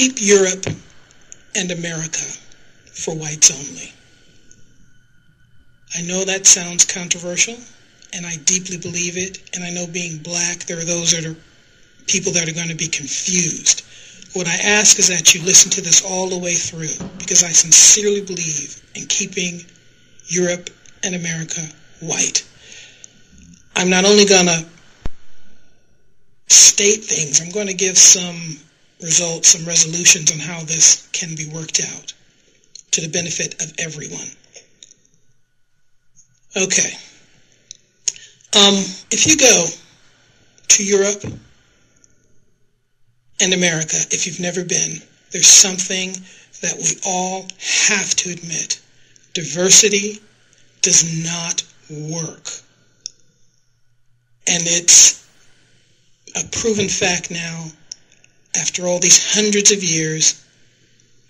keep Europe and America for whites only. I know that sounds controversial, and I deeply believe it, and I know being black, there are those that are people that are going to be confused. What I ask is that you listen to this all the way through, because I sincerely believe in keeping Europe and America white. I'm not only going to state things, I'm going to give some results, some resolutions on how this can be worked out to the benefit of everyone. Okay. If you go to Europe and America, if you've never been, there's something that we all have to admit. Diversity does not work. And it's a proven fact now, after all these hundreds of years,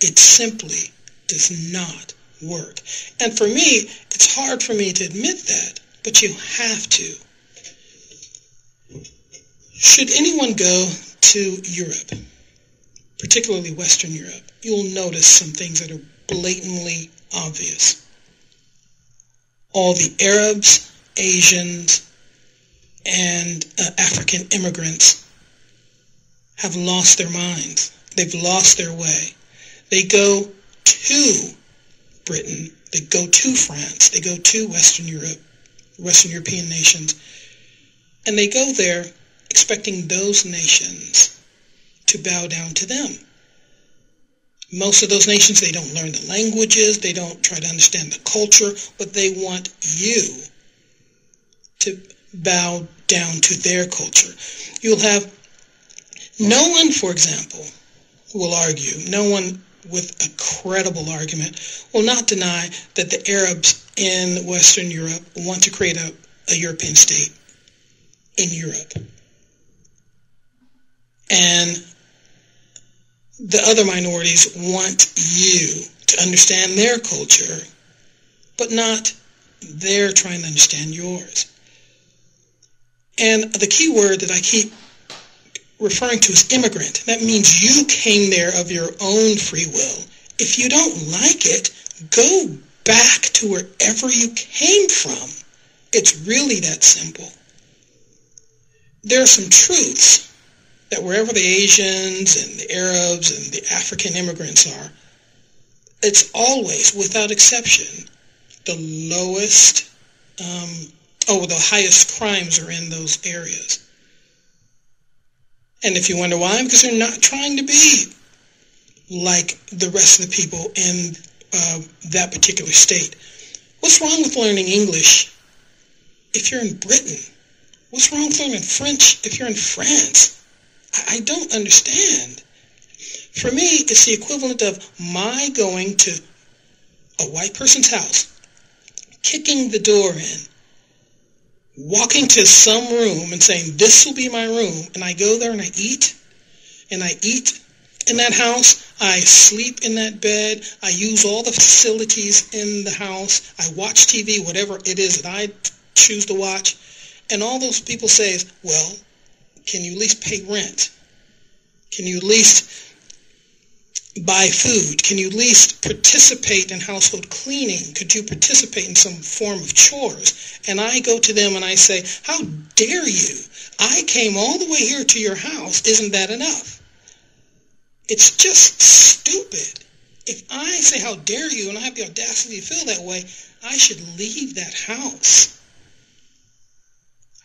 it simply does not work. And for me, it's hard for me to admit that, but you have to. Should anyone go to Europe, particularly Western Europe, you'll notice some things that are blatantly obvious. All the Arabs, Asians, and African immigrants have lost their minds. They've lost their way. They go to Britain, they go to France, they go to Western Europe, Western European nations, and they go there expecting those nations to bow down to them. Most of those nations, they don't learn the languages, they don't try to understand the culture, but they want you to bow down to their culture. You'll have no one, for example, will argue, no one with a credible argument will not deny that the Arabs in Western Europe want to create a European state in Europe. And the other minorities want you to understand their culture, but not they're trying to understand yours. And the key word that I keep referring to is immigrant. That means you came there of your own free will. If you don't like it, go back to wherever you came from. It's really that simple. There are some truths that wherever the Asians and the Arabs and the African immigrants are, it's always, without exception, the highest crimes are in those areas. And if you wonder why, because they're not trying to be like the rest of the people in that particular state. What's wrong with learning English if you're in Britain? What's wrong with learning French if you're in France? I don't understand. For me, it's the equivalent of my going to a white person's house, kicking the door in, walking to some room and saying, this will be my room, and I go there and I eat in that house, I sleep in that bed, I use all the facilities in the house, I watch TV, whatever it is that I choose to watch, and all those people say is, well, can you at least pay rent? Can you at least buy food? Can you at least participate in household cleaning? Could you participate in some form of chores? And I go to them and I say, how dare you? I came all the way here to your house. Isn't that enough? It's just stupid. If I say, how dare you, and I have the audacity to feel that way, I should leave that house.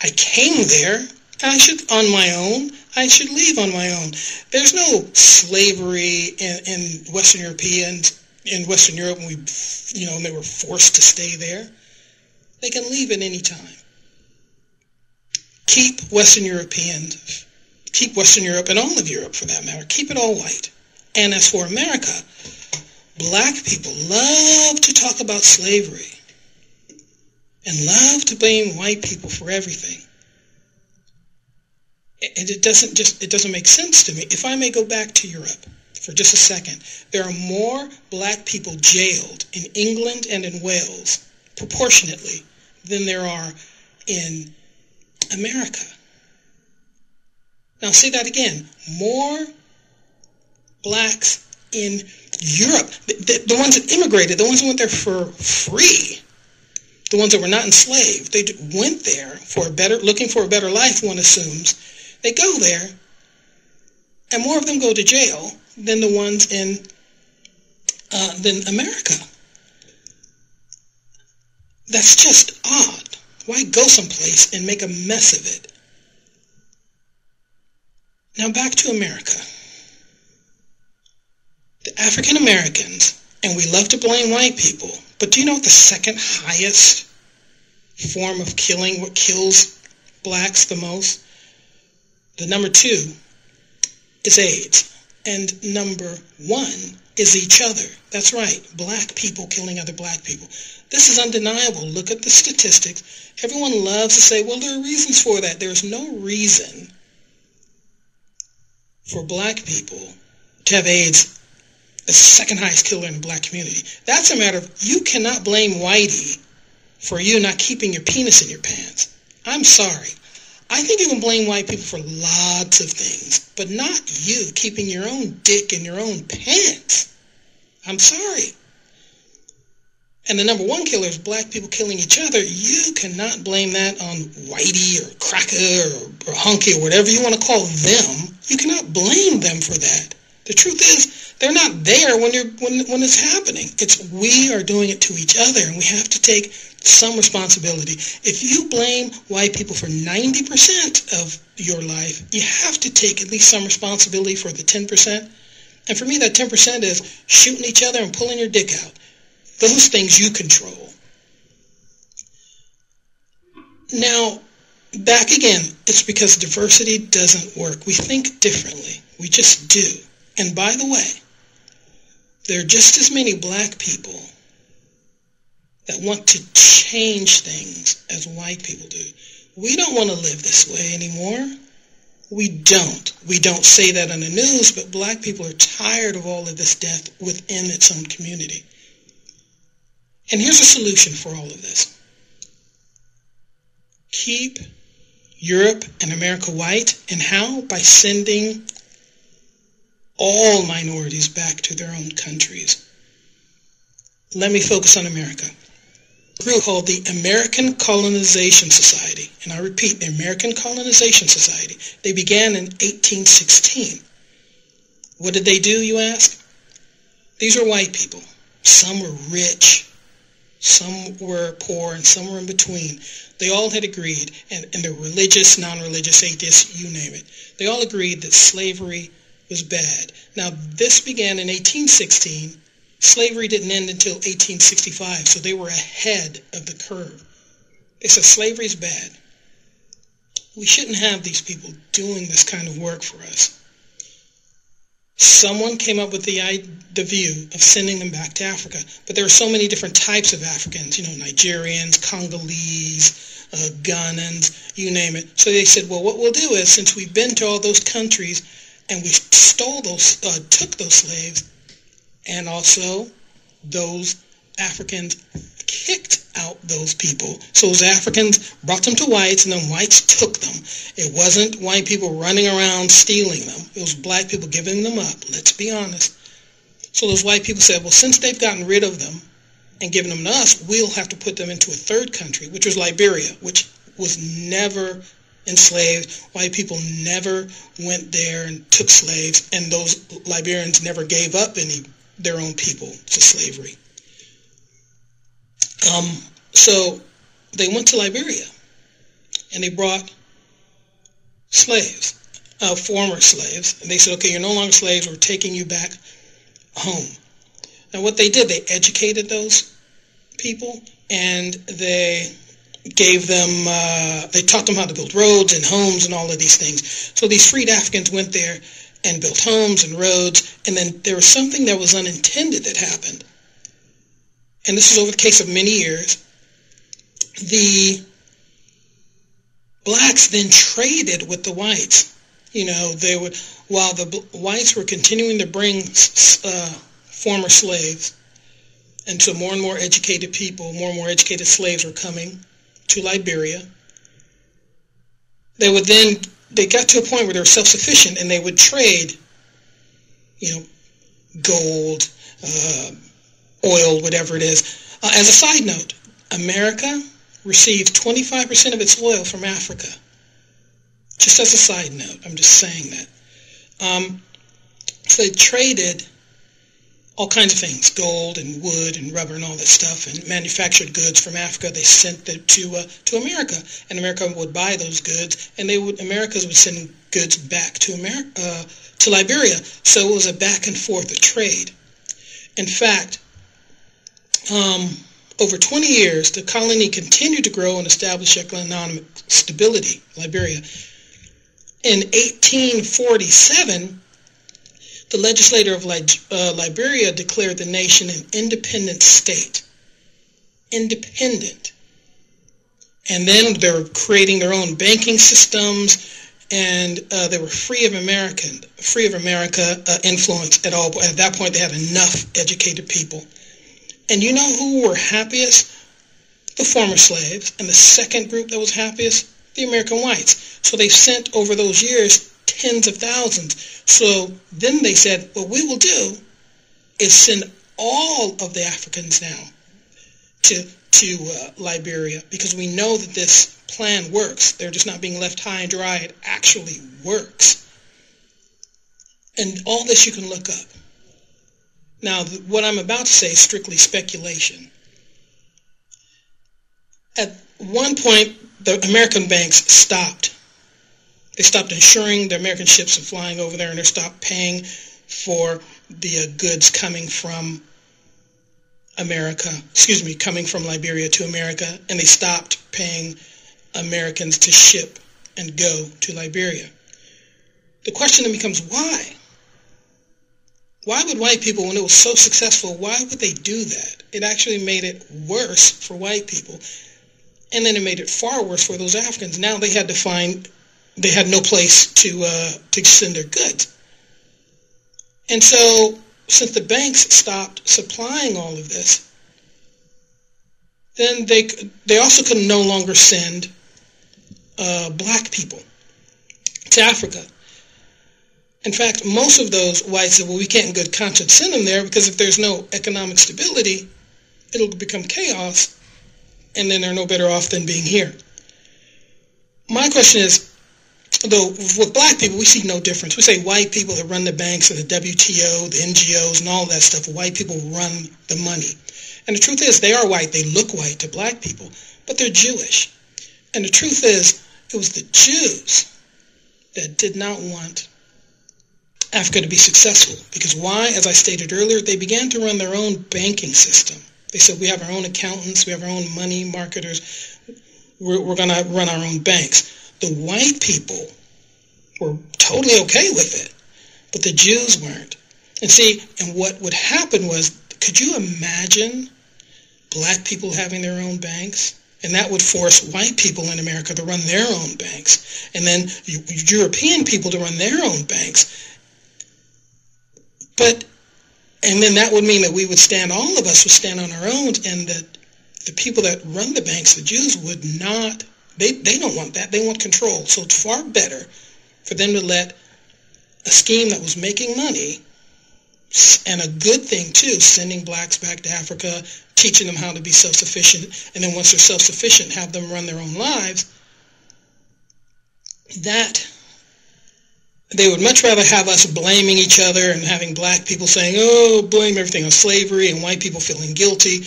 I came there. I should, on my own, I should leave on my own. There's no slavery in Western Europeans, in Western Europe, when they were forced to stay there. They can leave at any time. Keep Western Europe, and all of Europe for that matter, keep it all white. And as for America, black people love to talk about slavery and love to blame white people for everything. And it doesn't make sense to me. If I may go back to Europe for just a second, there are more black people jailed in England and in Wales, proportionately, than there are in America. Now say that again. More blacks in Europe, the ones that immigrated, the ones who went there for free, the ones that were not enslaved, they went there looking for a better life, one assumes. They go there, and more of them go to jail than the ones than America. That's just odd. Why go someplace and make a mess of it? Now back to America. The African Americans, and we love to blame white people, but do you know what the second highest form of killing, what kills blacks the most? The number 2 is AIDS. And number 1 is each other. That's right, black people killing other black people. This is undeniable. Look at the statistics. Everyone loves to say, well, there are reasons for that. There's no reason for black people to have AIDS as the second highest killer in the black community. That's a matter of, you cannot blame Whitey for you not keeping your penis in your pants. I'm sorry. I think you can blame white people for lots of things, but not you keeping your own dick in your own pants. I'm sorry. And the number 1 killer is black people killing each other. You cannot blame that on Whitey or Cracker or Hunky or whatever you want to call them. You cannot blame them for that. The truth is, they're not there when it's happening. It's we are doing it to each other, and we have to take some responsibility. If you blame white people for 90% of your life, you have to take at least some responsibility for the 10%. And for me, that 10% is shooting each other and pulling your dick out. Those things you control. Now, back again, it's because diversity doesn't work. We think differently. We just do. And by the way, there are just as many black people that want to change things as white people do. We don't want to live this way anymore. We don't. We don't say that on the news, but black people are tired of all of this death within its own community. And here's a solution for all of this. Keep Europe and America white. And how? By sending all minorities back to their own countries. Let me focus on America. A group called the American Colonization Society, and I repeat, the American Colonization Society. They began in 1816. What did they do, you ask? These are white people. Some were rich, some were poor, and some were in between. They all had agreed, and they're religious, non-religious, atheists, you name it. They all agreed that slavery was bad. Now, this began in 1816. Slavery didn't end until 1865, so they were ahead of the curve. They said slavery is bad. We shouldn't have these people doing this kind of work for us. Someone came up with the view of sending them back to Africa, but there are so many different types of Africans, Nigerians, Congolese, Ghanans, you name it. So they said, well, what we'll do is, since we've been to all those countries and we took those slaves, and also those Africans kicked out those people. So those Africans brought them to whites, and then whites took them. It wasn't white people running around stealing them. It was black people giving them up. Let's be honest. So those white people said, well, since they've gotten rid of them and given them to us, we'll have to put them into a third country, which was Liberia, which was never enslaved. White people never went there and took slaves, and those Liberians never gave up their own people to slavery. So they went to Liberia, and they brought slaves, former slaves, and they said, okay, you're no longer slaves, we're taking you back home. Now what they did, they educated those people, and they gave them, they taught them how to build roads and homes and all of these things. So these freed Africans went there and built homes and roads, and then there was something that was unintended that happened. And this was over the case of many years. The blacks then traded with the whites. They would, while the whites were continuing to bring former slaves, and so more and more educated people, more and more educated slaves were coming to Liberia. They got to a point where they were self-sufficient, and they would trade, gold, oil, whatever it is. As a side note, America receives 25% of its oil from Africa. Just as a side note, I'm just saying that. So they traded all kinds of things, gold and wood and rubber and all that stuff, and manufactured goods from Africa. They sent them to America, and America would buy those goods, and Americans would send goods back to Liberia. So it was a back and forth of trade. In fact, over 20 years, the colony continued to grow and establish economic stability, Liberia. In 1847, the legislature of Liberia declared the nation an independent state. Independent. And then they were creating their own banking systems, and they were free of America influence at all. At that point, they had enough educated people. And you know who were happiest? The former slaves. And the second group that was happiest? The American whites. So they sent over those years tens of thousands. So then they said, what we will do is send all of the Africans now to Liberia, because we know that this plan works. They're just not being left high and dry. It actually works. And all this you can look up. Now, what I'm about to say is strictly speculation. At one point, the American banks stopped. They stopped insuring the American ships from flying over there, and they stopped paying for the goods coming from coming from Liberia to America, and they stopped paying Americans to ship and go to Liberia. The question then becomes, why? Why would white people, when it was so successful, why would they do that? It actually made it worse for white people. And then it made it far worse for those Africans. Now they had no place to send their goods. And so, since the banks stopped supplying all of this, then they also could no longer send black people to Africa. In fact, most of those whites said, well, we can't in good conscience send them there, because if there's no economic stability, it'll become chaos, and then they're no better off than being here. My question is, though, with black people, we see no difference. We say white people that run the banks and the WTO, the NGOs, and all that stuff, white people run the money. And the truth is, they are white. They look white to black people, but they're Jewish. And the truth is, it was the Jews that did not want Africa to be successful. Because why? As I stated earlier, they began to run their own banking system. They said, we have our own accountants, we have our own money marketers, we're going to run our own banks. The white people were totally okay with it, but the Jews weren't. And see, and what would happen was, could you imagine black people having their own banks? And that would force white people in America to run their own banks. And then European people to run their own banks. And then that would mean that all of us would stand on our own, and that the people that run the banks, the Jews, would not, they don't want that. They want control. So it's far better for them to let a scheme that was making money, and a good thing too, sending blacks back to Africa, teaching them how to be self-sufficient, and then once they're self-sufficient, have them run their own lives, that they would much rather have us blaming each other and having black people saying, oh, blame everything on slavery, and white people feeling guilty.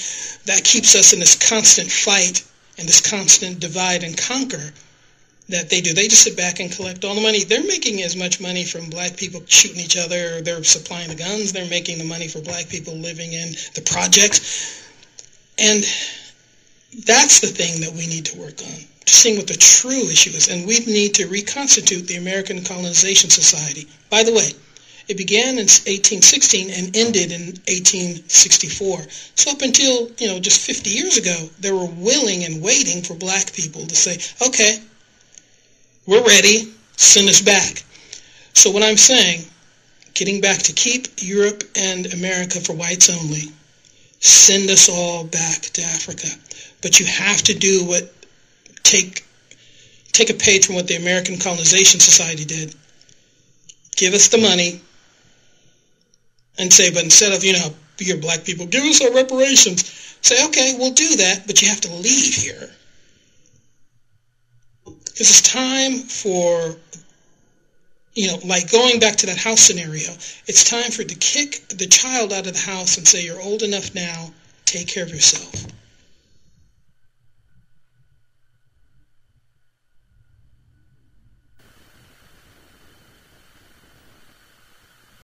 That keeps us in this constant fight and this constant divide and conquer that they do. They just sit back and collect all the money. They're making as much money from black people shooting each other. They're supplying the guns. They're making the money for black people living in the projects. And that's the thing that we need to work on, to see what the true issue is. And we need to reconstitute the American Colonization Society. By the way, it began in 1816 and ended in 1864. So up until, just 50 years ago, they were willing and waiting for black people to say, okay, we're ready, send us back. So what I'm saying, getting back to keep Europe and America for whites only, send us all back to Africa. But you have to do take a page from what the American Colonization Society did. Give us the money, and say, but instead of, your black people, give us our reparations, say, okay, we'll do that, but you have to leave here. Because it's time for, like going back to that house scenario, it's time for to kick the child out of the house and say, you're old enough now, take care of yourself.